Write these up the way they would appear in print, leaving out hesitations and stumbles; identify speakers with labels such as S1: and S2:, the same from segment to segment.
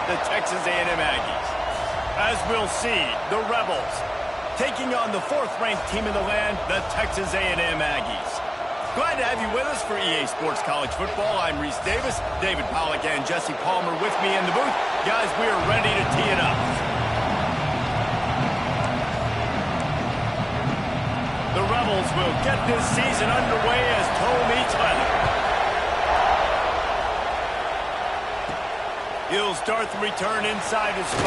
S1: the Texas A&M Aggies. As we'll see, the Rebels taking on the 4th-ranked team in the land, the Texas A&M Aggies. Glad to have you with us for EA Sports College Football. I'm Reese Davis, David Pollack and Jesse Palmer with me in the booth. Guys, we are ready to tee it up. The Rebels will get this season underway as toe meets leather. He'll start the return inside his 5.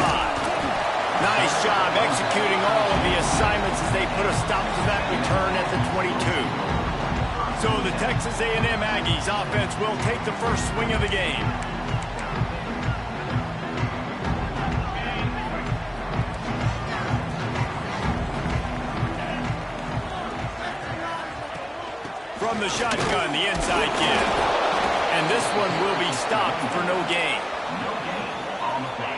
S1: Nice job executing all of the assignments as they put a stop to that return at the 22. So the Texas A&M Aggies offense will take the first swing of the game. From the shotgun, the inside give. And this one will be stopped for no gain.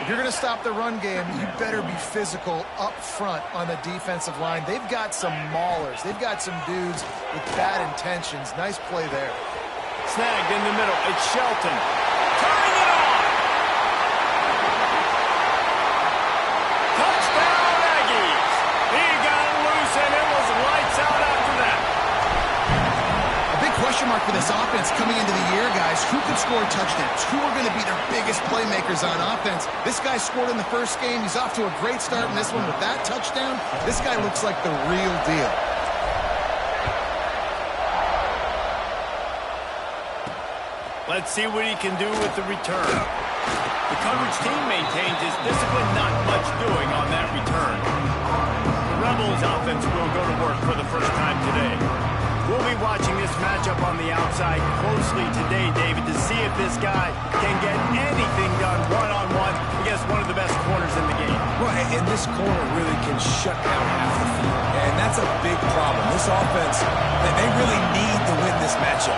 S2: If you're going to stop the run game, you better be physical up front on the defensive line. They've got some maulers. They've got some dudes with bad intentions. Nice play there.
S1: Snagged in the middle. It's Shelton. Turning it on. Touchdown, Aggies. He got it loose, and it was lights out after that.
S2: Question mark for this offense coming into the year, guys. Who could score touchdowns? Who are going to be their biggest playmakers on offense? This guy scored in the first game. He's off to a great start in this one with that touchdown. This guy looks like the real deal.
S1: Let's see what he can do with the return. The coverage team maintains his discipline, not much doing on that return. The Rebels offense will go to work for the first time today. We'll be watching this matchup on the outside closely today, David, to see if this guy can get anything done one-on-one against one of the best corners in the game.
S3: Well, and this corner really can shut down half the field, and that's a big problem. This offense, they really need to win this matchup.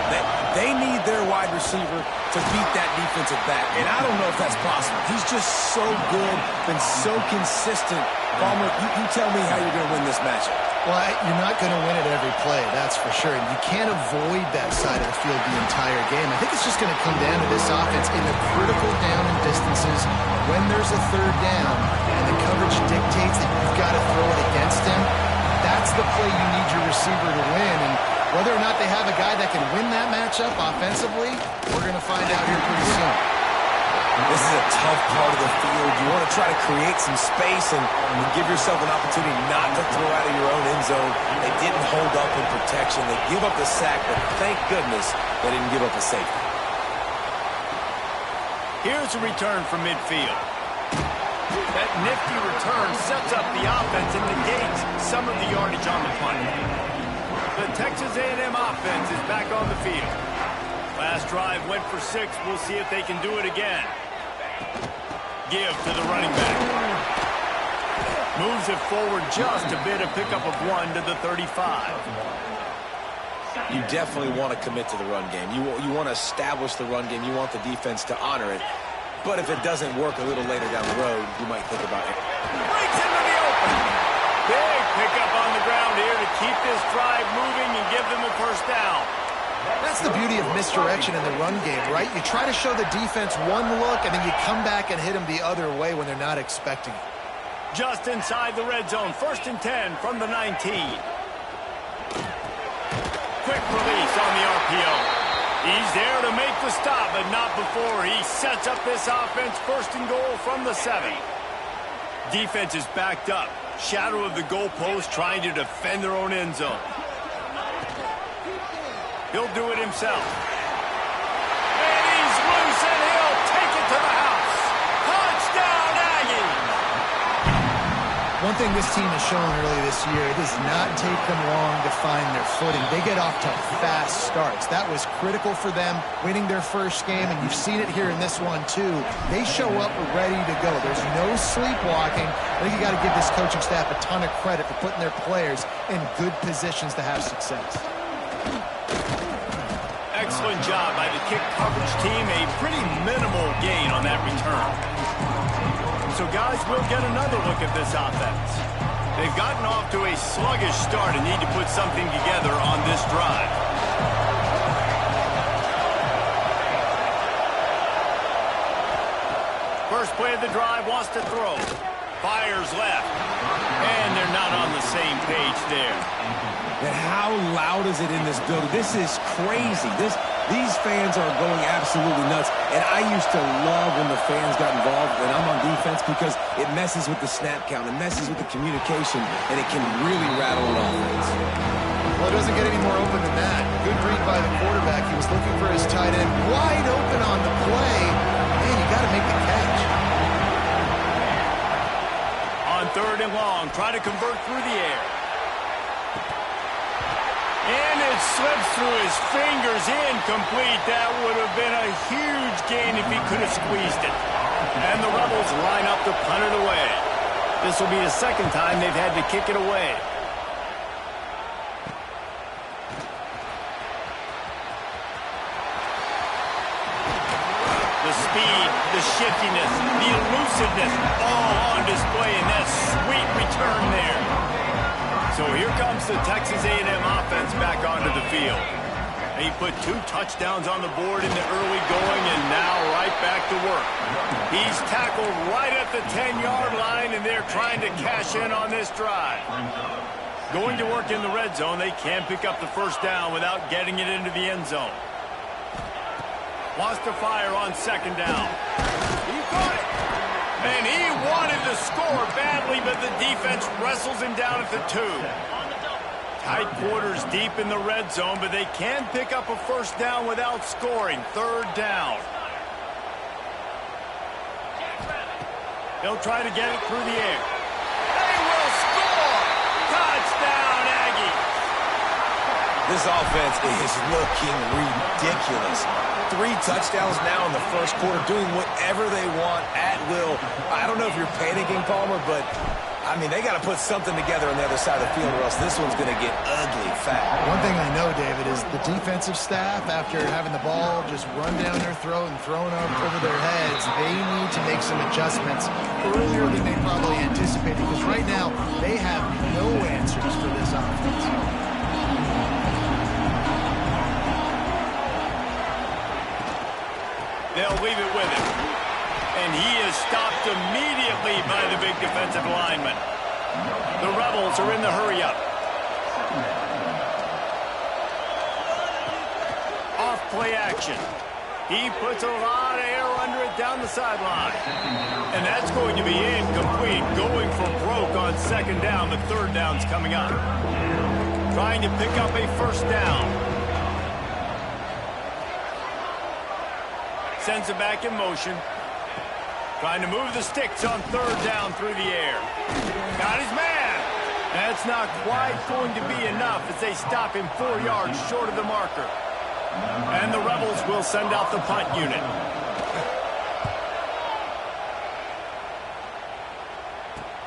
S3: They need their wide receiver to beat that defensive back, and I don't know if that's possible. He's just so good, been so consistent. Palmer, you tell me how you're going to win this matchup.
S2: Well, you're not going to win it every play, that's for sure. And you can't avoid that side of the field the entire game. I think it's just going to come down to this offense in the critical down and distances when there's a third down and the coverage dictates that you've got to throw it against him. That's the play you need your receiver to win. And whether or not they have a guy that can win that matchup offensively, we're going to find out here pretty soon.
S3: This is a tough part of the field. You want to try to create some space and give yourself an opportunity not to throw out of your own end zone. They didn't hold up in protection. They give up the sack, but thank goodness they didn't give up a safety.
S1: Here's a return from midfield. That nifty return sets up the offense and negates some of the yardage on the punt. The Texas A&M offense is back on the field. Last drive went for 6. We'll see if they can do it again. Give to the running back. Moves it forward just a bit, a pickup of 1 to the 35.
S3: You definitely want to commit to the run game. You want to establish the run game. You want the defense to honor it. But if it doesn't work a little later down the road, you might think about it.
S1: Breaks into the open. Big pickup on the ground here to keep this drive moving and give them a first down.
S2: That's the beauty of misdirection in the run game, right? You try to show the defense one look, and then you come back and hit them the other way when they're not expecting it.
S1: Just inside the red zone, 1st and 10 from the 19. Quick release on the RPO. He's there to make the stop, but not before he sets up this offense 1st and goal from the 7. Defense is backed up. Shadow of the goalpost trying to defend their own end zone. He'll do it himself. And he's loose, and he'll take it to the house. Touchdown, Aggies!
S2: One thing this team has shown early this year, it does not take them long to find their footing. They get off to fast starts. That was critical for them winning their first game, and you've seen it here in this one, too. They show up ready to go. There's no sleepwalking. I think you got to give this coaching staff a ton of credit for putting their players in good positions to have success.
S1: Excellent job by the kick coverage team. A pretty minimal gain on that return. So, guys, we'll get another look at this offense. They've gotten off to a sluggish start and need to put something together on this drive. First play of the drive, wants to throw. Fires left. And they're not on the same page there.
S3: And how loud is it in this building? This is crazy. These fans are going absolutely nuts. And I used to love when the fans got involved when I'm on defense because it messes with the snap count. It messes with the communication, and it can really rattle an offense.
S2: Well, it doesn't get any more open than that. Good read by the quarterback. He was looking for his tight end wide open on the play. Man, you got to make the catch.
S1: On 3rd and long, try to convert through the air. And it slips through his fingers, incomplete. That would have been a huge gain if he could have squeezed it. And the Rebels line up to punt it away. This will be the 2nd time they've had to kick it away. The speed, the shiftiness, the elusiveness, all on display in that sweet return there. So here comes the Texas A&M offense back onto the field. He put 2 touchdowns on the board in the early going and now right back to work. He's tackled right at the 10-yard line, and they're trying to cash in on this drive. Going to work in the red zone, they can't pick up the 1st down without getting it into the end zone. Wants to fire on 2nd down. He caught it. And he wanted to score badly, but the defense wrestles him down at the 2. Tight quarters deep in the red zone, but they can pick up a 1st down without scoring. 3rd down. They'll try to get it through the air. They will score! Touchdown, Aggies!
S3: This offense is looking ridiculous. 3 touchdowns now in the 1st quarter, doing whatever they want at will. I don't know if you're panicking, Palmer, but, I mean, they got to put something together on the other side of the field or else this one's going to get ugly fast.
S2: One thing I know, David, is the defensive staff, after having the ball just run down their throat and thrown over their heads, they need to make some adjustments earlier than they probably anticipated, because right now they have no answers for this offense.
S1: They'll leave it with him. And he is stopped immediately by the big defensive lineman. The Rebels are in the hurry-up. Off play action. He puts a lot of air under it down the sideline. And that's going to be incomplete. Going for broke on 2nd down, but 3rd down's coming up. Trying to pick up a 1st down. Sends it back in motion. Trying to move the sticks on 3rd down through the air. Got his man. That's not quite going to be enough as they stop him 4 yards short of the marker. And the Rebels will send out the punt unit.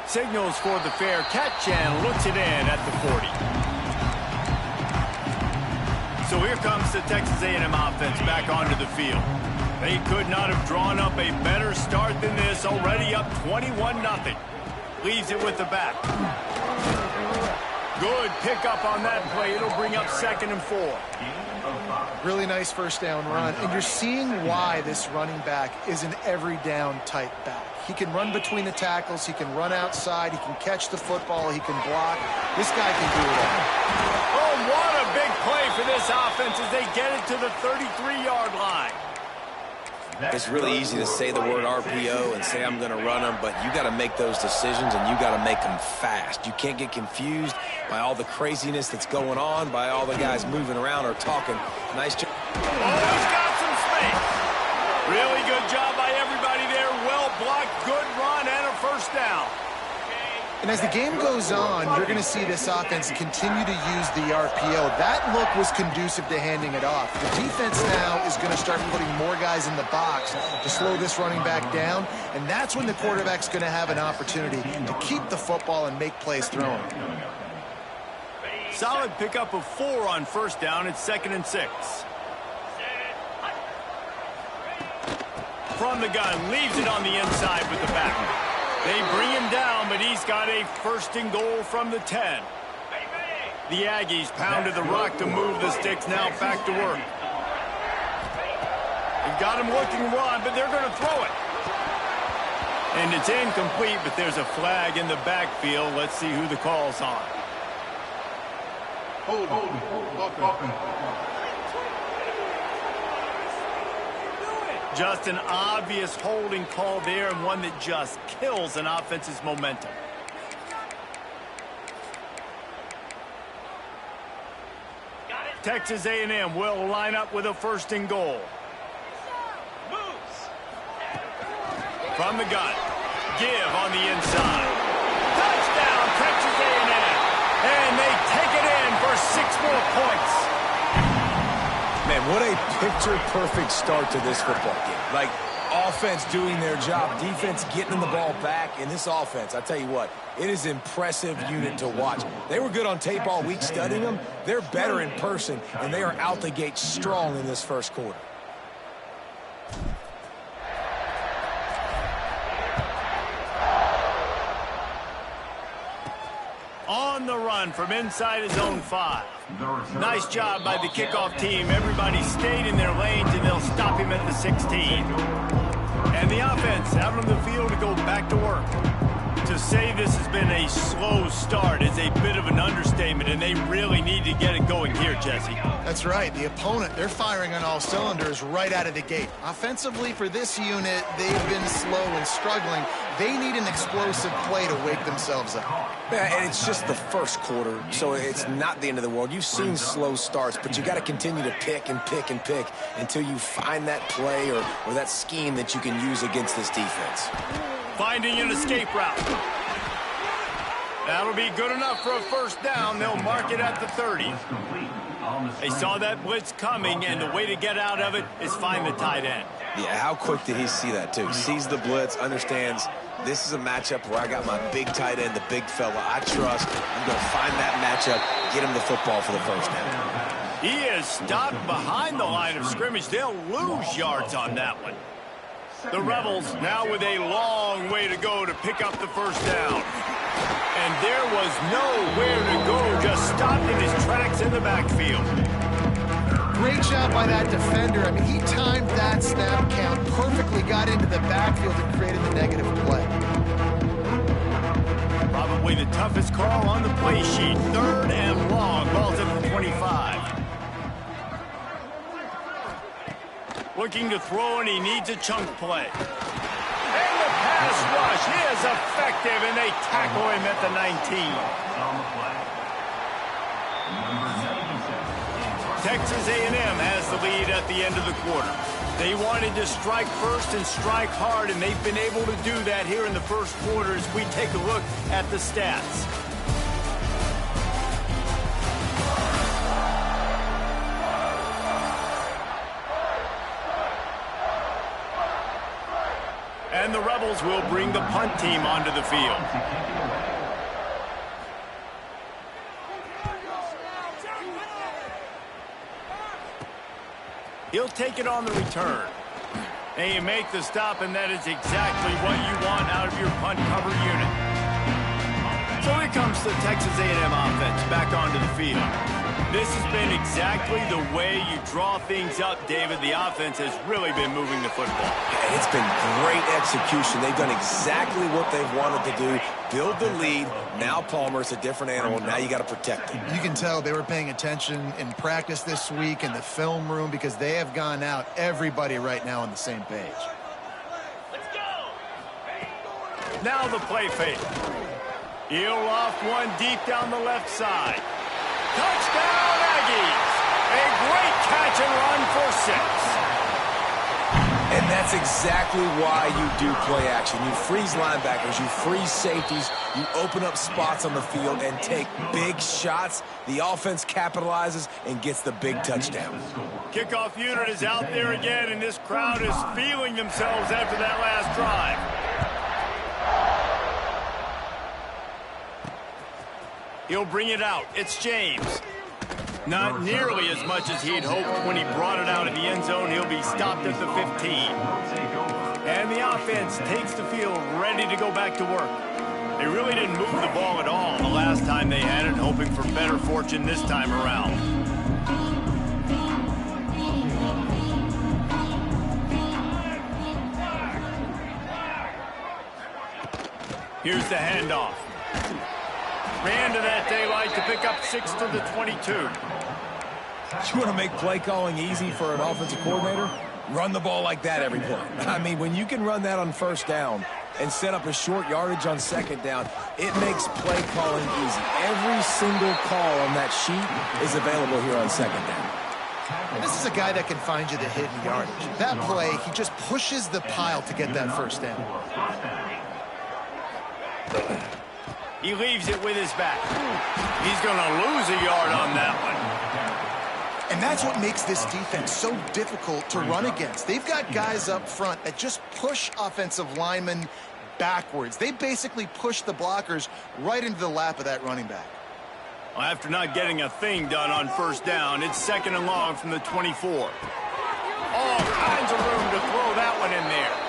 S1: Signals for the fair catch and looks it in at the 40. So here comes the Texas A&M offense back onto the field. They could not have drawn up a better start than this, already up 21-0. Leaves it with the back. Good pickup on that play. It'll bring up 2nd and 4.
S2: Really nice 1st down run, and you're seeing why this running back is an every down type back. He can run between the tackles, he can run outside, he can catch the football, he can block. This guy can do it all.
S1: Oh, what a big play for this offense as they get it to the 33-yard line.
S3: It's really easy to say the word RPO and say I'm going to run them, but you got to make those decisions and you got to make them fast. You can't get confused by all the craziness that's going on, by all the guys moving around or talking. Nice job.
S1: Oh, he's got some space. Really good job by everybody there. Well blocked, good run, and a 1st down.
S2: And as the game goes on, you're going to see this offense continue to use the RPO. That look was conducive to handing it off. The defense now is going to start putting more guys in the box to slow this running back down, and that's when the quarterback's going to have an opportunity to keep the football and make plays throwing.
S1: Solid pickup of 4 on 1st down. It's 2nd and 6. From the gun, leaves it on the inside with the back. They bring him down, but he's got a 1st and goal from the 10. The Aggies pounded the rock to move the sticks, now back to work. They've got him looking to run, but they're going to throw it. And it's incomplete, but there's a flag in the backfield. Let's see who the call's on. Just an obvious holding call there, and one that just kills an offense's momentum. Texas A&M will line up with a 1st and goal. From the gun. Give on the inside. Touchdown, Texas A&M. And they take it in for 6 more points.
S3: Man, what a picture-perfect start to this football game. Like, offense doing their job, defense getting the ball back. In this offense, I tell you what, it is an impressive unit to watch. They were good on tape all week studying them. They're better in person, and they are out the gate strong in this first quarter.
S1: On the run from inside his own 5. Nice job by the kickoff team. Everybody stayed in their lanes, and they'll stop him at the 16. And the offense out on the field to go back to work. To say this has been a slow start is a bit of an understatement, and they really need to get it going here, Jesse.
S2: That's right. The opponent, they're firing on all cylinders right out of the gate. Offensively, for this unit, they've been slow and struggling. They need an explosive play to wake themselves up.
S3: Yeah, and it's just the first quarter, so it's not the end of the world. You've seen slow starts, but you got to continue to pick and pick and pick until you find that play or that scheme that you can use against this defense.
S1: Finding an escape route. That'll be good enough for a 1st down. They'll mark it at the 30. They saw that blitz coming, and the way to get out of it is find the tight end.
S3: Yeah, how quick did he see that, too? Sees the blitz, understands this is a matchup where I got my big tight end, the big fella I trust. I'm going to find that matchup, get him the football for the 1st down.
S1: He is stopped behind the line of scrimmage. They'll lose yards on that one. The Rebels now with a long way to go to pick up the 1st down. And there was nowhere to go, just stopped in his tracks in the backfield.
S2: Great job by that defender. I mean, he timed that snap count perfectly, got into the backfield and created the negative play.
S1: Probably the toughest call on the play sheet. 3rd and long, ball's at the 25. Looking to throw, and he needs a chunk play. And the pass rush is effective, and they tackle him at the 19. Texas A&M has the lead at the end of the quarter. They wanted to strike first and strike hard, and they've been able to do that here in the first quarter as we take a look at the stats. And the Rebels will bring the punt team onto the field. He'll take it on the return. And you make the stop, and that is exactly what you want out of your punt cover unit. So here comes the Texas A&M offense back onto the field. This has been exactly the way you draw things up, David. The offense has really been moving the football.
S3: It's been great execution. They've done exactly what they've wanted to do. Build the lead. Now Palmer's a different animal. Now you got to protect him.
S2: You can tell they were paying attention in practice this week in the film room because they have gone out, everybody right now on the same page.
S1: Let's go. Now the play fake. He'll off one deep down the left side. Touchdown, Aggies! A great catch and run for 6.
S3: And that's exactly why you do play action. You freeze linebackers, you freeze safeties, you open up spots on the field and take big shots. The offense capitalizes and gets the big touchdown.
S1: Kickoff unit is out there again, and this crowd is feeling themselves after that last drive. He'll bring it out. It's James. Not nearly as much as he'd hoped when he brought it out of the end zone. He'll be stopped at the 15. And the offense takes the field ready to go back to work. They really didn't move the ball at all the last time they had it, hoping for better fortune this time around. Here's the handoff. Ran to that daylight to pick up 6 to the 22.
S3: You want to make play calling easy for an offensive coordinator? Run the ball like that every play. I mean, when you can run that on first down and set up a short yardage on second down, it makes play calling easy. Every single call on that sheet is available here on second down.
S2: And this is a guy that can find you the hidden yardage. That play, he just pushes the pile to get that first down.
S1: He leaves it with his back. He's going to lose a yard on that one.
S2: And that's what makes this defense so difficult to run against. They've got guys up front that just push offensive linemen backwards. They basically push the blockers right into the lap of that running back.
S1: Well, after not getting a thing done on first down, it's 2nd and long from the 24. All kinds of room to throw that one in there.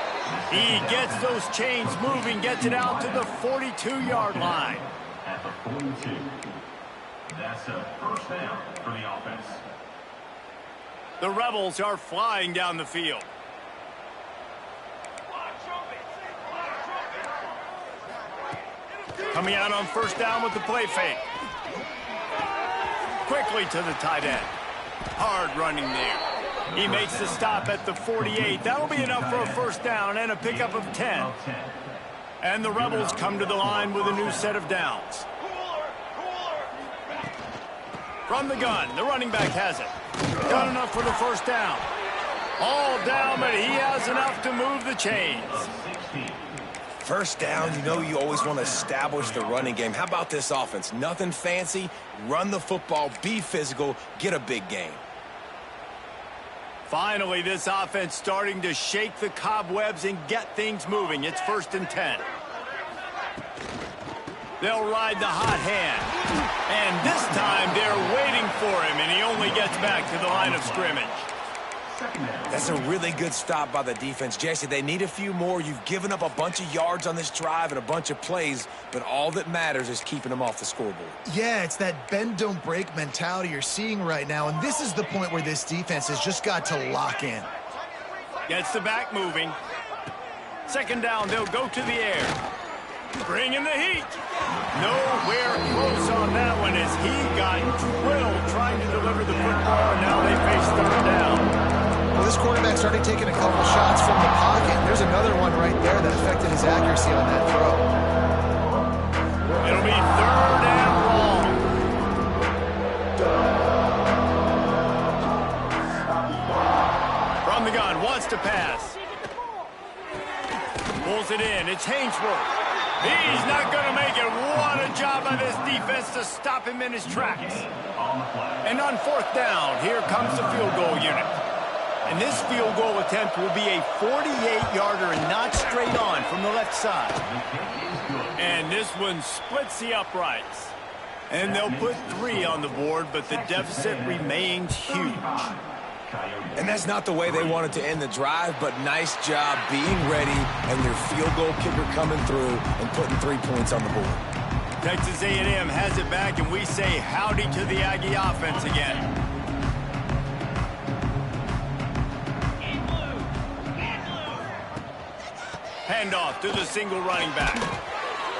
S1: He gets those chains moving, gets it out to the 42-yard line.
S4: At the 42. That's a first down for the offense.
S1: The Rebels are flying down the field. Coming out on first down with the play fake. Quickly to the tight end. Hard running there. He makes the stop at the 48. That'll be enough for a first down and a pickup of 10. And the Rebels come to the line with a new set of downs. From the gun, the running back has it. Got enough for the first down. All down, but he has enough to move the chains.
S3: First down, you know you always want to establish the running game. How about this offense? Nothing fancy. Run the football, be physical, get a big gain.
S1: Finally, this offense starting to shake the cobwebs and get things moving. It's 1st and 10. They'll ride the hot hand. And this time, they're waiting for him, and he only gets back to the line of scrimmage.
S3: That's a really good stop by the defense. Jesse, they need a few more. You've given up a bunch of yards on this drive and a bunch of plays, but all that matters is keeping them off the scoreboard.
S2: Yeah, it's that bend, don't break mentality you're seeing right now, and this is the point where this defense has just got to lock in.
S1: Gets the back moving. 2nd down, they'll go to the air. Bringing the heat. Nowhere close on that one as he got drilled trying to deliver the football, and now they face 3rd down.
S2: Well, this quarterback started taking a couple shots from the pocket. There's another one right there that affected his accuracy on that throw.
S1: It'll be 3rd and long. From the gun, wants to pass. Pulls it in. It's Hainsworth. He's not going to make it. What a job by this defense to stop him in his tracks. And on 4th down, here comes the field goal unit. And this field goal attempt will be a 48-yarder and not straight on from the left side. And this one splits the uprights. And they'll put 3 on the board, but the deficit remains huge.
S3: And that's not the way they wanted to end the drive, but nice job being ready and your field goal kicker coming through and putting 3 points on the board.
S1: Texas A&M has it back, and we say howdy to the Aggie offense again. Handoff to the single running back.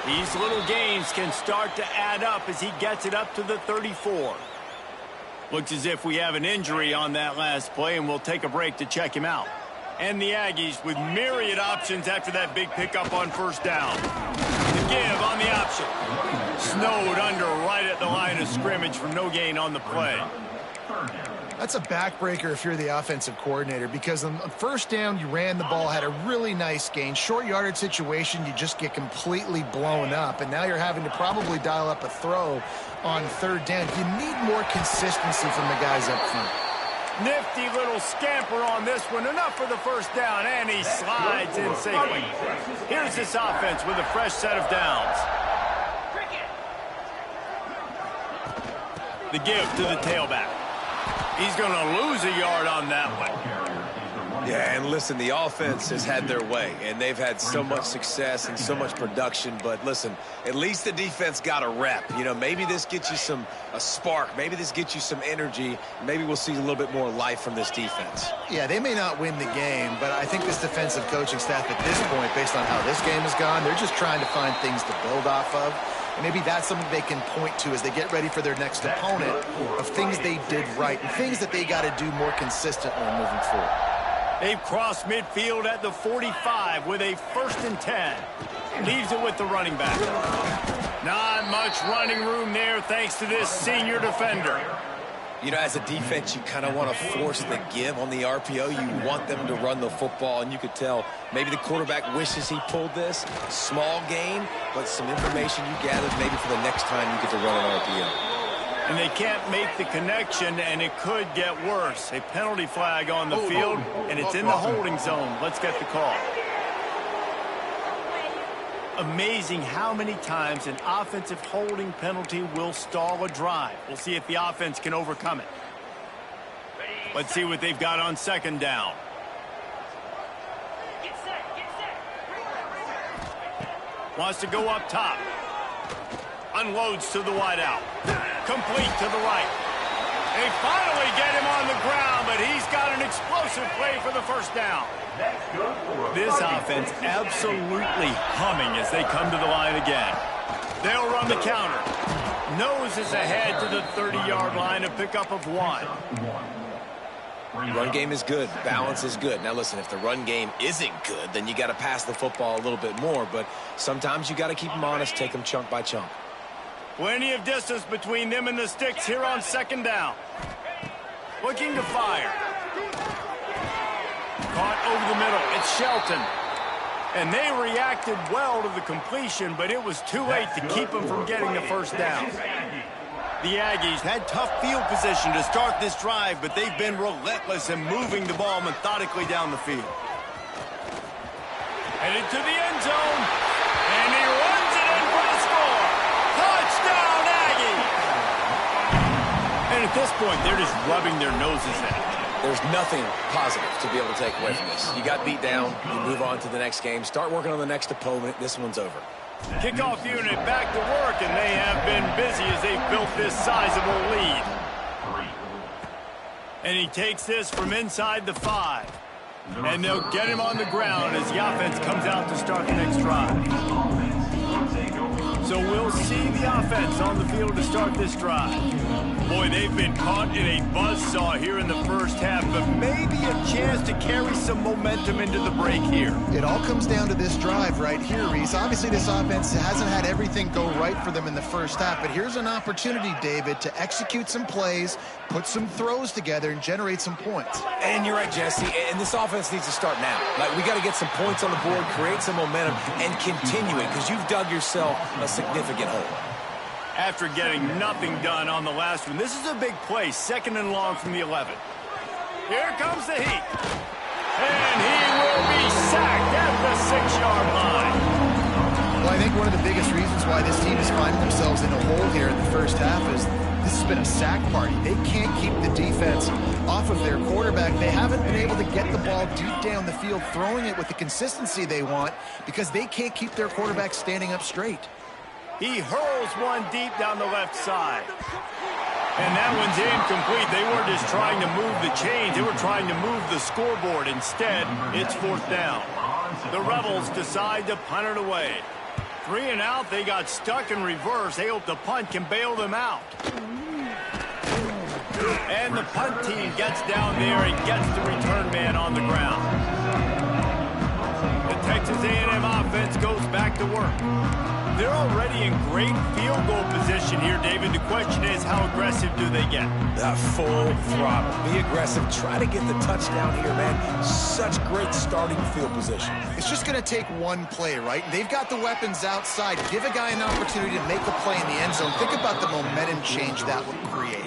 S1: These little gains can start to add up as he gets it up to the 34. Looks as if we have an injury on that last play, and we'll take a break to check him out. And the Aggies with myriad options after that big pickup on first down. The give on the option. Snowed under right at the line of scrimmage for no gain on the play.
S2: That's a backbreaker if you're the offensive coordinator, because on first down, you ran the ball, had a really nice gain. Short yardage situation, you just get completely blown up, and now you're having to probably dial up a throw on 3rd down. You need more consistency from the guys up front.
S1: Nifty little scamper on this one. Enough for the first down, and he slides in safely. Here's this offense with a fresh set of downs. The give to the tailback. He's going to lose a yard on that one.
S3: Yeah, and listen, the offense has had their way, and they've had so much success and so much production. But listen, at least the defense got a rep. You know, maybe this gets you a spark. Maybe this gets you some energy. Maybe we'll see a little bit more life from this defense.
S2: Yeah, they may not win the game, but I think this defensive coaching staff at this point, based on how this game has gone, they're just trying to find things to build off of. And maybe that's something they can point to as they get ready for their next opponent, of things they did right and things that they got to do more consistently moving forward.
S1: They've crossed midfield at the 45 with a 1st and 10. Leaves it with the running back. Not much running room there thanks to this senior defender.
S3: You know, as a defense, you kind of want to force the give on the RPO. You want them to run the football, and you could tell maybe the quarterback wishes he pulled this. Small gain, but some information you gathered maybe for the next time you get to run an RPO.
S1: And they can't make the connection, and it could get worse. A penalty flag on the field, and it's in the holding zone. Let's get the call. Amazing how many times an offensive holding penalty will stall a drive. We'll see if the offense can overcome it. Let's see what they've got on 2nd down. Wants to go up top. Unloads to the wideout. Complete to the right. They finally get him on the ground, but he's got an explosive play for the 1st down. This offense absolutely humming as they come to the line again. They'll run the counter. Noses ahead to the 30-yard line, a pickup of 1.
S3: Run game is good. Balance is good. Now, listen, if the run game isn't good, then you got to pass the football a little bit more. But sometimes you got to keep them honest, take them chunk by chunk.
S1: Plenty of distance between them and the sticks here on 2nd down. Looking to fire. Caught over the middle. It's Shelton. And they reacted well to the completion, but it was too late to keep them from getting the 1st down. The Aggies had tough field position to start this drive, but they've been relentless in moving the ball methodically down the field. Headed to the end zone, and he runs it in for the score. Touchdown, Aggies! And at this point, they're just rubbing their noses in it.
S3: There's nothing positive to be able to take away from this. You got beat down, you move on to the next game, start working on the next opponent. This one's over.
S1: Kickoff unit back to work, and they have been busy as they've built this sizable lead. And he takes this from inside the 5. And they'll get him on the ground as the offense comes out to start the next drive. So we'll see the offense on the field to start this drive. Boy, they've been caught in a buzzsaw here in the 1st half, but maybe a chance to carry some momentum into the break here.
S2: It all comes down to this drive right here, Reese. Obviously, this offense hasn't had everything go right for them in the 1st half, but here's an opportunity, David, to execute some plays, put some throws together, and generate some points.
S3: And you're right, Jesse, and this offense needs to start now. Like, we got to get some points on the board, create some momentum, and continue it, because you've dug yourself a significant hole.
S1: After getting nothing done on the last one, this is a big play, 2nd and long from the 11. Here comes the heat. And he will be sacked at the 6-yard line.
S2: Well, I think one of the biggest reasons why this team is finding themselves in a hole here in the 1st half is this has been a sack party. They can't keep the defense off of their quarterback. They haven't been able to get the ball deep down the field, throwing it with the consistency they want because they can't keep their quarterback standing up straight.
S1: He hurls one deep down the left side. And that one's incomplete. They weren't just trying to move the chains. They were trying to move the scoreboard. Instead, it's 4th down. The Rebels decide to punt it away. 3 and out. They got stuck in reverse. They hope the punt can bail them out. And the punt team gets down there and gets the return man on the ground. The Texas A&M offense goes back to work. They're already in great field goal position here, David. The question is, how aggressive do they get?
S3: Full throttle. Be aggressive. Try to get the touchdown here, man. Such great starting field position.
S2: It's just going to take one play, right? They've got the weapons outside. Give a guy an opportunity to make a play in the end zone. Think about the momentum change that would create.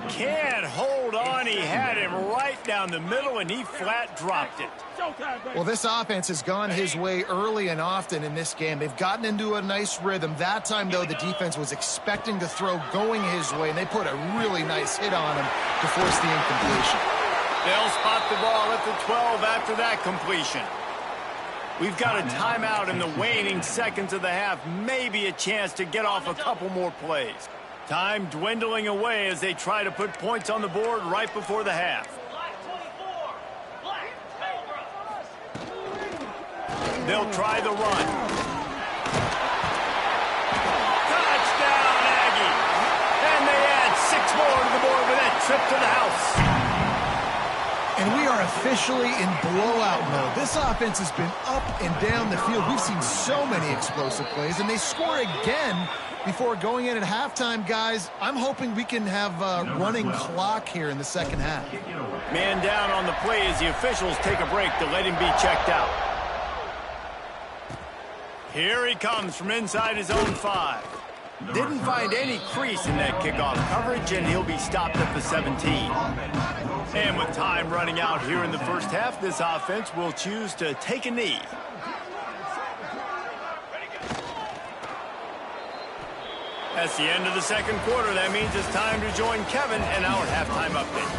S1: Can't hold on. He had him right down the middle, and he flat dropped it.
S2: Well, this offense has gone his way early and often in this game. They've gotten into a nice rhythm. That time, though, the defense was expecting to throw going his way, and they put a really nice hit on him to force the incompletion.
S1: They'll spot the ball at the 12 after that completion. We've got a timeout in the waning seconds of the half. Maybe a chance to get off a couple more plays. Time dwindling away as they try to put points on the board right before the half. They'll try the run. Touchdown, Aggie! And they add 6 more to the board with that trip to the house.
S2: And we are officially in blowout mode. This offense has been up and down the field. We've seen so many explosive plays, and they score again before going in at halftime, guys. I'm hoping we can have a running clock here in the second half.
S1: Man down on the play as the officials take a break to let him be checked out. Here he comes from inside his own 5. Didn't find any crease in that kickoff coverage, and he'll be stopped at the 17. And with time running out here in the first half, this offense will choose to take a knee. That's the end of the second quarter. That means it's time to join Kevin and our halftime update.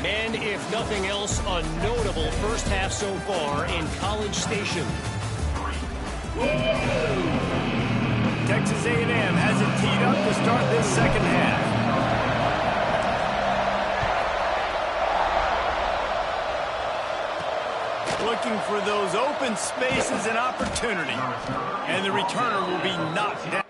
S5: And if nothing else, a notable first half so far in College Station.
S1: Texas A&M has it teed up to start this second half. Looking for those open spaces and opportunity. And the returner will be knocked down.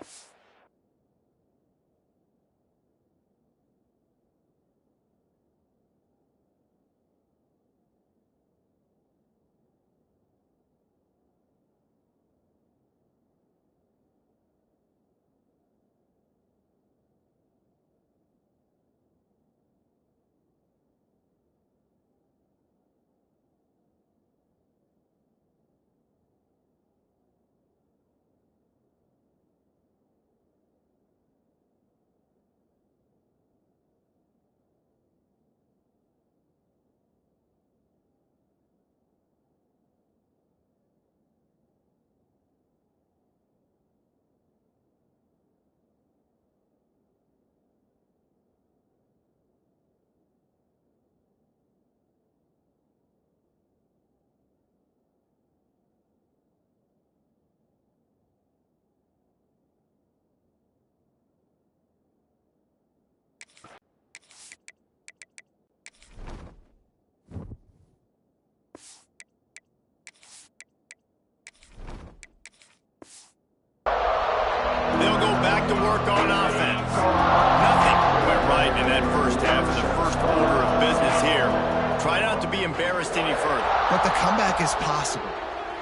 S1: They'll go back to work on offense. Nothing went right in that first half of the first order of business here. Try not to be embarrassed any further.
S2: But the comeback is possible.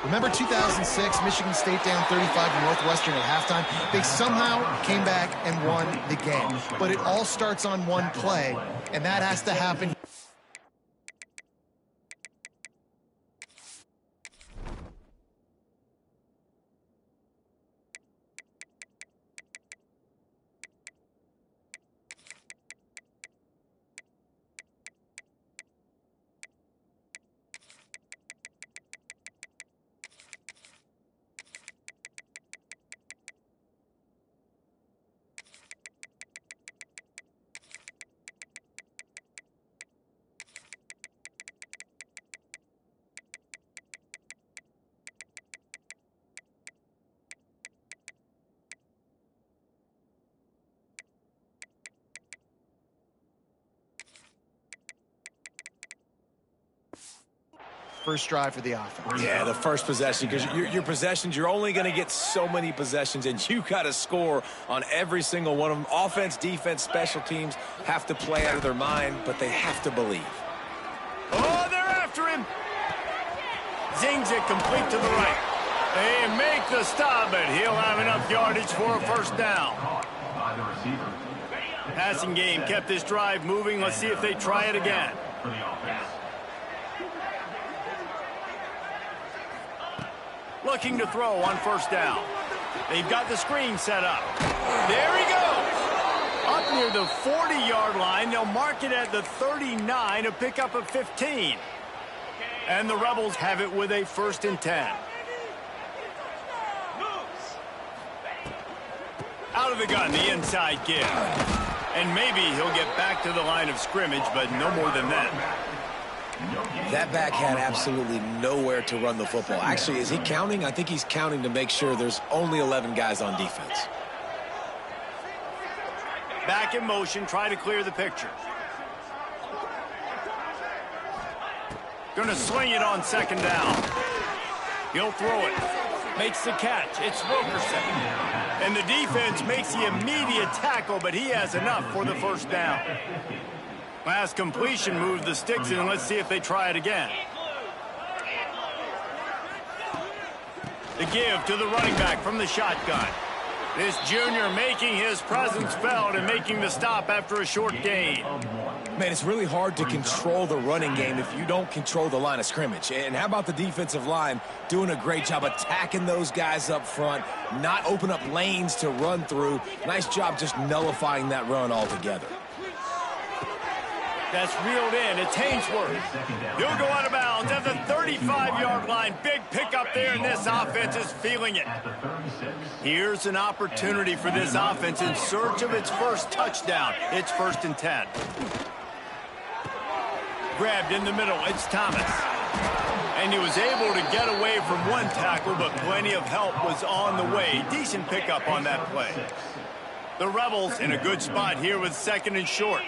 S2: Remember 2006, Michigan State down 35 to Northwestern at halftime? They somehow came back and won the game. But it all starts on one play, and that has to happen. First drive for the offense.
S3: Yeah, the first possession, because your possessions, you're only going to get so many possessions, and you got to score on every single one of them. Offense, defense, special teams have to play out of their mind, but they have to believe.
S1: Oh, they're after him. Zings it complete to the right. They make the stop, but he'll have enough yardage for a first down. Passing game kept this drive moving. Let's see if they try it again. Looking to throw on first down. They've got the screen set up. There he goes. Up near the 40-yard line. They'll mark it at the 39, a pickup of 15. And the Rebels have it with a 1st and 10. Out of the gun, the inside give. And maybe he'll get back to the line of scrimmage, but no more than that.
S3: That back had absolutely nowhere to run the football. Actually, is he counting? I think he's counting to make sure there's only 11 guys on defense.
S1: Back in motion, try to clear the picture. Gonna sling it on second down. He'll throw it. Makes the catch. It's Wilkerson. And the defense makes the immediate tackle, but he has enough for the first down. Last completion moved the sticks in. Let's see if they try it again. The give to the running back from the shotgun. This junior making his presence felt and making the stop after a short gain.
S3: Man, it's really hard to control the running game if you don't control the line of scrimmage. And how about the defensive line doing a great job attacking those guys up front, not open up lanes to run through. Nice job just nullifying that run altogether.
S1: That's reeled in. It's Hainsworth. He'll go out of bounds at the 35-yard line. Big pickup there, and this offense is feeling it. Here's an opportunity for this offense in search of its first touchdown. It's 1st and 10. Grabbed in the middle. It's Thomas. And he was able to get away from one tackle, but plenty of help was on the way. Decent pickup on that play. The Rebels in a good spot here with 2nd and short.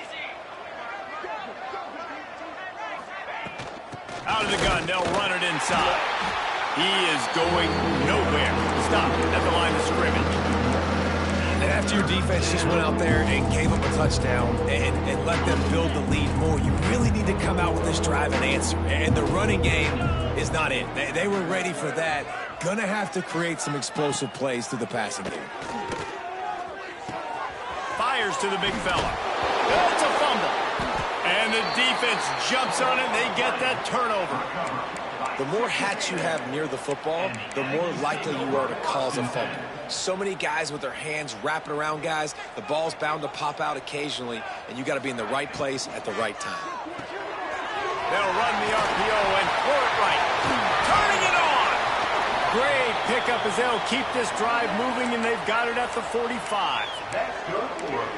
S1: Out of the gun, they'll run it inside. He is going nowhere. Stop at the line of scrimmage.
S3: And after your defense just went out there and gave up a touchdown and let them build the lead more, you really need to come out with this drive and answer. And the running game is not it. They were ready for that. Gonna have to create some explosive plays through the passing game.
S1: Fires to the big fella. That's a fumble. And the defense jumps on it, and they get that turnover.
S3: The more hats you have near the football, the more likely you are to cause a fumble. So many guys with their hands wrapping around guys, the ball's bound to pop out occasionally, and you got to be in the right place at the right time.
S1: They'll run the RPO and throw it right. Turning it on! Great pickup as they'll keep this drive moving, and they've got it at the 45.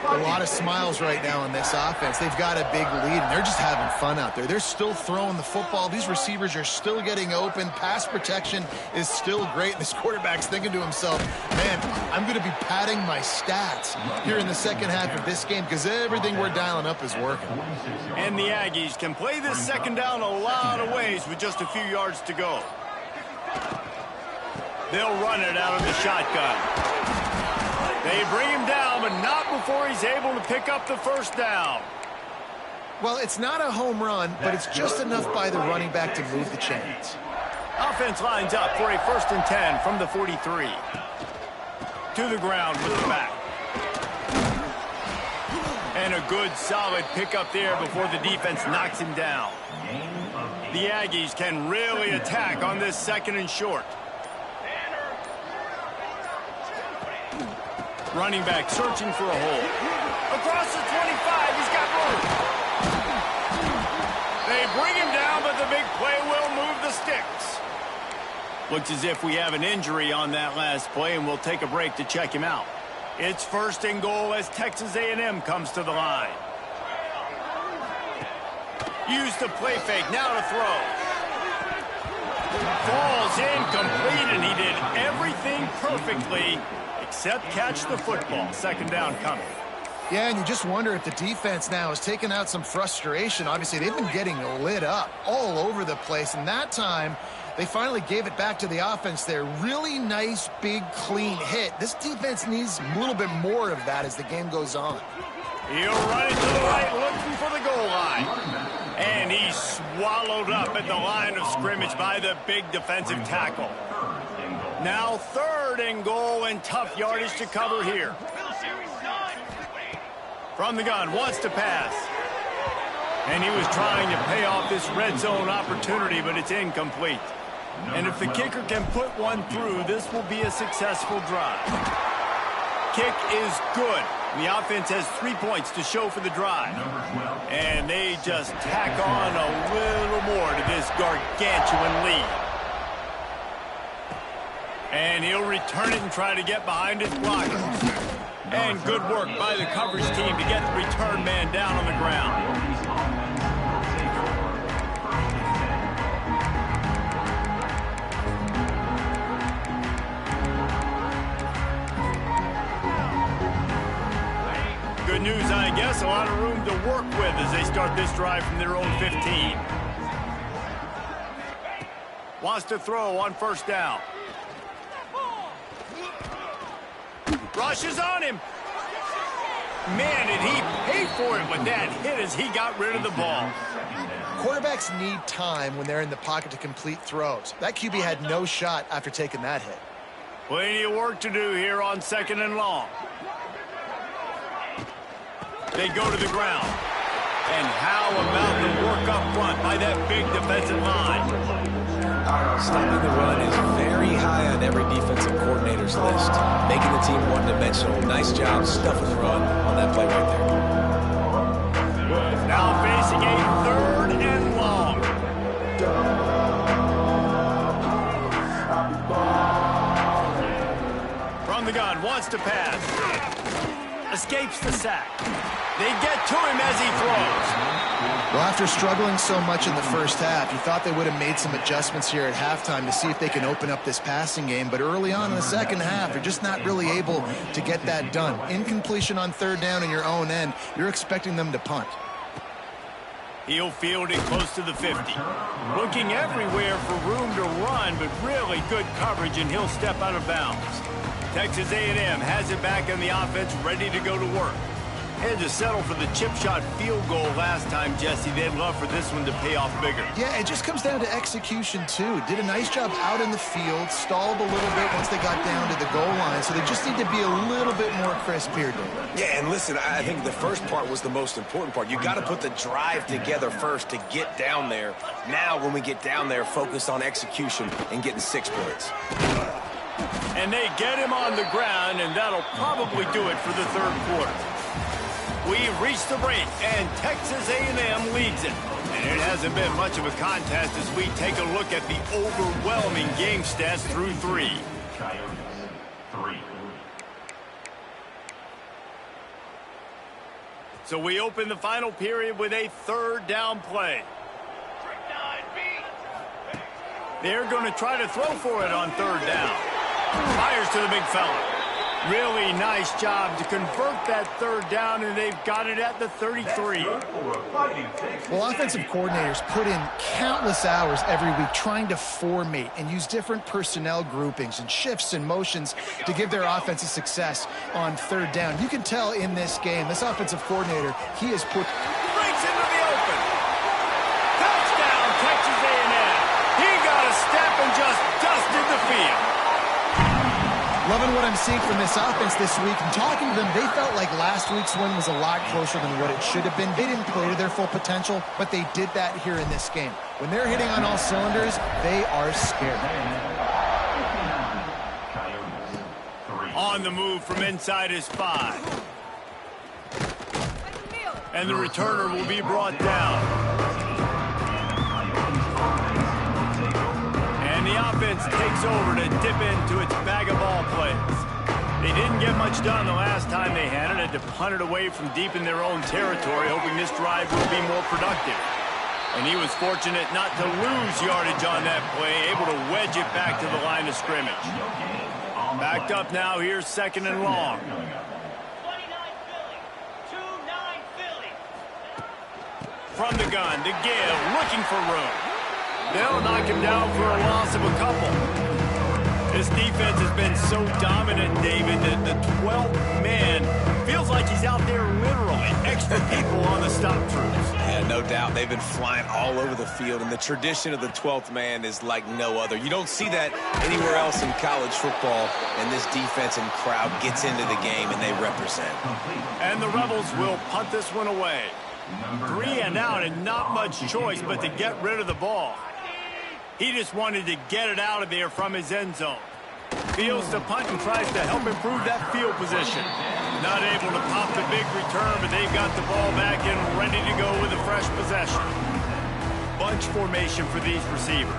S2: A lot of smiles right now on this offense. They've got a big lead, and they're just having fun out there. They're still throwing the football. These receivers are still getting open. Pass protection is still great. And this quarterback's thinking to himself, man, I'm going to be padding my stats here in the second half of this game because everything we're dialing up is working.
S1: And the Aggies can play this second down a lot of ways with just a few yards to go. They'll run it out of the shotgun. They bring him down, but not before he's able to pick up the first down.
S2: Well, it's not a home run, but it's just enough by the running back to move the chains.
S1: Offense lines up for a 1st and 10 from the 43. To the ground with the back. And a good, solid pickup there before the defense knocks him down. The Aggies can really attack on this 2nd and short. Running back searching for a hole. Across the 25, he's got room. They bring him down, but the big play will move the sticks. Looks as if we have an injury on that last play, and we'll take a break to check him out. It's 1st and goal as Texas A&M comes to the line. Use the play fake, now to throw. Falls incomplete, and he did everything perfectly except catch the football. 2nd down coming.
S2: Yeah, and you just wonder if the defense now has taken out some frustration. Obviously, they've been getting lit up all over the place, and that time they finally gave it back to the offense there. Really nice, big, clean hit. This defense needs a little bit more of that as the game goes on.
S1: He'll run it to the right, looking for the goal line. And he's swallowed up at the line of scrimmage by the big defensive tackle. Now 3rd and goal, and tough yardage to cover here. From the gun, wants to pass. And he was trying to pay off this red zone opportunity, but it's incomplete. And if the kicker can put one through, this will be a successful drive. Kick is good. The offense has 3 points to show for the drive. And they just tack on a little more to this gargantuan lead. And he'll return it and try to get behind his blockers. And good work by the coverage team to get the return man down on the ground. news, I guess. A lot of room to work with as they start this drive from their own 15. Wants to throw on first down. Rushes on him. Man, did he pay for it with that hit as he got rid of the ball.
S2: Quarterbacks need time when they're in the pocket to complete throws. That QB had no shot after taking that hit.
S1: Plenty of work to do here on 2nd and long. They go to the ground. And how about the work up front by that big defensive line?
S3: Stopping the run is very high on every defensive coordinator's list. Making the team one-dimensional. Nice job stuffing the run on that play right there.
S1: Now facing a 3rd and long. From the gun, wants to pass. Escapes the sack. They get to him as he throws.
S2: Well, after struggling so much in the first half, you thought they would have made some adjustments here at halftime to see if they can open up this passing game. But early on in the second half, they're just not really able to get that done. Incompletion on 3rd down in your own end, you're expecting them to punt.
S1: He'll field it close to the 50. Looking everywhere for room to run, but really good coverage, and he'll step out of bounds. Texas A&M has it back in the offense, ready to go to work. Had to settle for the chip shot field goal last time, Jesse. They'd love for this one to pay off bigger.
S2: Yeah, it just comes down to execution, too. Did a nice job out in the field, stalled a little bit once they got down to the goal line, so they just need to be a little bit more crisp here, David.
S3: Yeah, and listen, I think the first part was the most important part. You got to put the drive together first to get down there. Now, when we get down there, focus on execution and getting 6 points.
S1: And they get him on the ground, and that'll probably do it for the 3rd quarter. We've reached the break, and Texas A&M leads it. And it hasn't been much of a contest as we take a look at the overwhelming game stats through 3.
S4: Coyotes, 3.
S1: So we open the final period with a 3rd down play. They're going to try to throw for it on 3rd down. Fires to the big fella. Really nice job to convert that 3rd down, and they've got it at the 33.
S2: Well, offensive coordinators put in countless hours every week trying to formate and use different personnel groupings and shifts and motions to give their offensive success on 3rd down. You can tell in this game, this offensive coordinator, he has put...
S1: Breaks into the open. Touchdown, Texas A&M. He got a step and just dusted the field.
S2: Loving what I'm seeing from this offense this week. And talking to them, they felt like last week's win was a lot closer than what it should have been. They didn't play to their full potential, but they did that here in this game. When they're hitting on all cylinders, they are scared.
S1: On the move from inside his 5. And the returner will be brought down. And the offense takes over to dip into its bag of ball plays. They didn't get much done the last time they had it. Had to punt it away from deep in their own territory, hoping this drive would be more productive. And he was fortunate not to lose yardage on that play, able to wedge it back to the line of scrimmage. Backed up now, here's 2nd and long.
S5: 29 Philly. 2-9 Philly.
S1: From the gun, to give, looking for room. They'll knock him down for a loss of a couple. This defense has been so dominant, David, that the 12th man feels like he's out there literally. Extra people on the stop troops.
S3: Yeah, no doubt. They've been flying all over the field, and the tradition of the 12th man is like no other. You don't see that anywhere else in college football, and this defense and crowd gets into the game, and they represent.
S1: And the Rebels will punt this one away. 3 and out, and not much choice but to get rid of the ball. He just wanted to get it out of there from his end zone. Fields the punt and tries to help improve that field position. Not able to pop the big return, but they've got the ball back and ready to go with a fresh possession. Bunch formation for these receivers.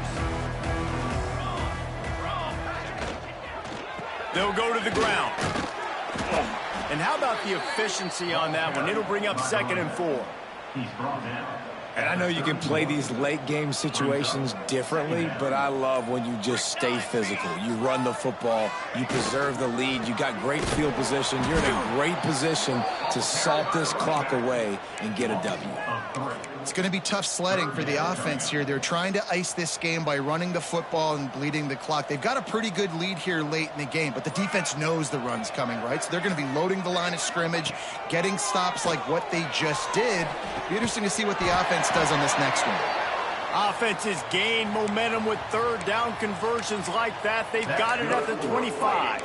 S1: They'll go to the ground. And how about the efficiency on that one? It'll bring up 2nd and 4.
S4: He's brought down
S3: And I know you can play these late-game situations differently, but I love when you just stay physical. You run the football, you preserve the lead, you got great field position. You're in a great position to salt this clock away and get a W.
S2: It's going to be tough sledding for the offense here. They're trying to ice this game by running the football and bleeding the clock. They've got a pretty good lead here late in the game, but the defense knows the run's coming, right? So they're going to be loading the line of scrimmage, getting stops like what they just did. Be interesting to see what the offense does on this next one.
S1: Offenses gain momentum with third down conversions like that. They've got it at the 25.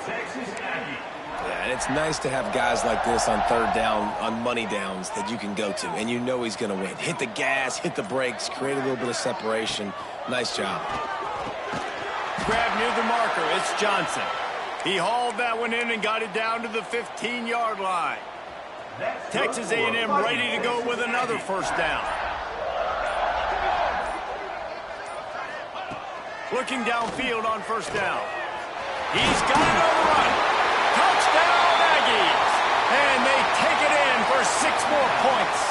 S3: Yeah, and it's nice to have guys like this on third down, on money downs that you can go to, and you know he's going to win. Hit the gas, hit the brakes, create a little bit of separation. Nice job.
S1: Grab near the marker. It's Johnson. He hauled that one in and got it down to the 15-yard line. Texas A&M ready to go with another first down. Looking downfield on first down. He's got it on the run. Touchdown, Aggies. And they take it in for 6 more points.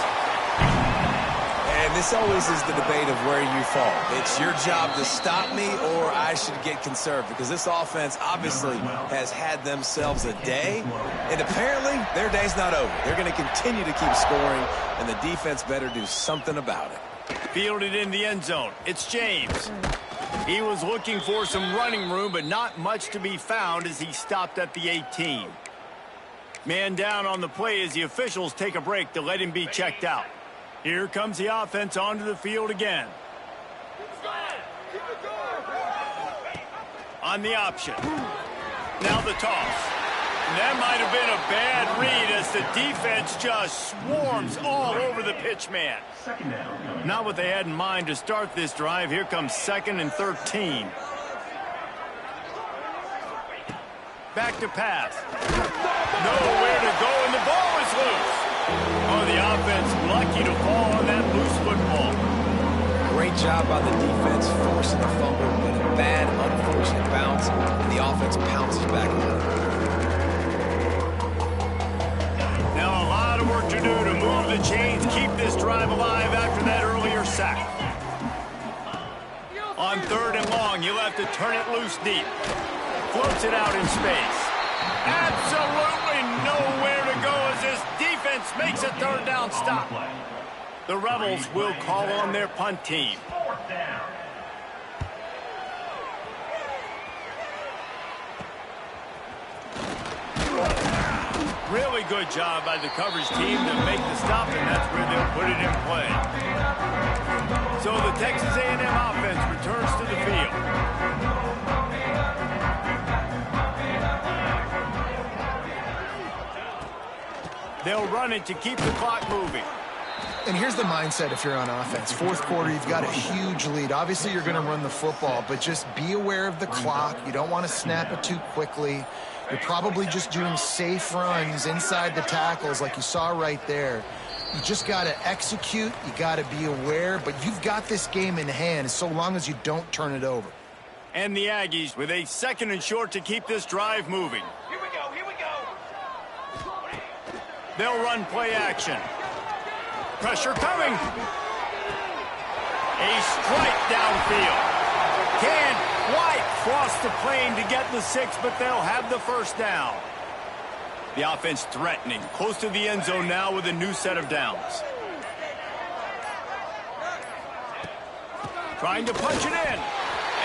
S3: And this always is the debate of where you fall. It's your job to stop me or I should get conserved, because this offense obviously has had themselves a day, and apparently their day's not over. They're going to continue to keep scoring, and the defense better do something about it.
S1: Fielded in the end zone. It's James. He was looking for some running room, but not much to be found as he stopped at the 18. Man down on the play as the officials take a break to let him be checked out. Here comes the offense onto the field again. On the option. Now the toss. That might have been a bad read as the defense just swarms all over the pitch man. Not what they had in mind to start this drive. Here comes 2nd and 13. Back to pass. Nowhere to go, and the ball is loose. Oh, the offense lucky to fall on that loose football.
S3: Great job by the defense forcing the fumble, but a bad, unfortunate bounce, and the offense pounces back on it.
S1: Now a lot of work to do to move the chains, keep this drive alive after that earlier sack. On 3rd and long, you'll have to turn it loose deep. Floats it out in space. Absolutely nowhere to go as this defense makes a 3rd down stop. The Rebels will call on their punt team. Really good job by the coverage team to make the stop, and that's where they'll put it in play. So the Texas A&M offense returns to the field. They'll run it to keep the clock moving.
S2: And here's the mindset if you're on offense. 4th quarter, you've got a huge lead. Obviously, you're going to run the football, but just be aware of the clock. You don't want to snap it too quickly. You're probably just doing safe runs inside the tackles like you saw right there. You just got to execute. You got to be aware, but you've got this game in hand so long as you don't turn it over.
S1: And the Aggies with a 2nd and short to keep this drive moving.
S6: Here we go, here we go.
S1: They'll run play action. Pressure coming. A strike downfield. Can't quite cross the plane to get the 6, but they'll have the first down. The offense threatening, close to the end zone now with a new set of downs. Trying to punch it in.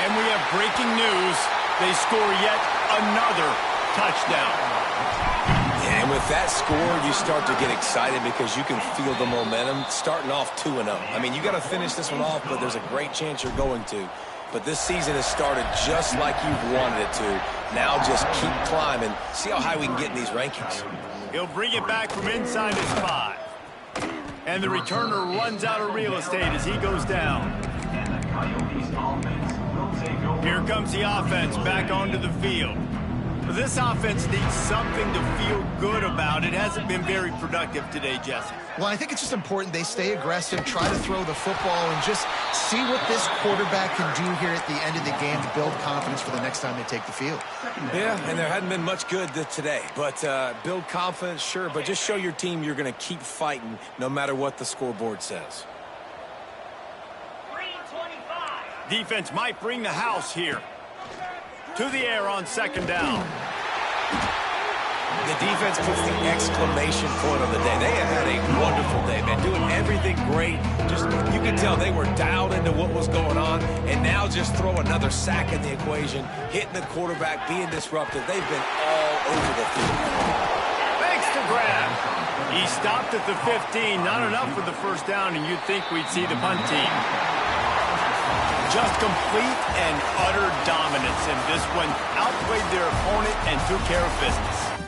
S1: And we have breaking news. They score yet another touchdown.
S3: And with that score, you start to get excited because you can feel the momentum starting off 2-0. I mean, you got to finish this one off, but there's a great chance you're going to. But this season has started just like you've wanted it to. Now just keep climbing. See how high we can get in these rankings.
S1: He'll bring it back from inside his 5. And the returner runs out of real estate as he goes down. Here comes the offense back onto the field. But this offense needs something to feel good about. It hasn't been very productive today, Jesse.
S2: Well, I think it's just important they stay aggressive, try to throw the football, and just see what this quarterback can do here at the end of the game to build confidence for the next time they take the field.
S3: Yeah, and there hadn't been much good today. But build confidence, sure, but just show your team you're going to keep fighting no matter what the scoreboard says.
S1: Defense might bring the house here. To the air on second down.
S3: The defense puts the exclamation point on the day. They have had a wonderful day, man, doing everything great. Just, you can tell they were dialed into what was going on, and now just throw another sack in the equation, hitting the quarterback, being disruptive. They've been all over the field.
S1: Makes the grab. He stopped at the 15. Not enough for the first down, and you'd think we'd see the punt team. Just complete and utter dominance, and this one outplayed their opponent and took care of business.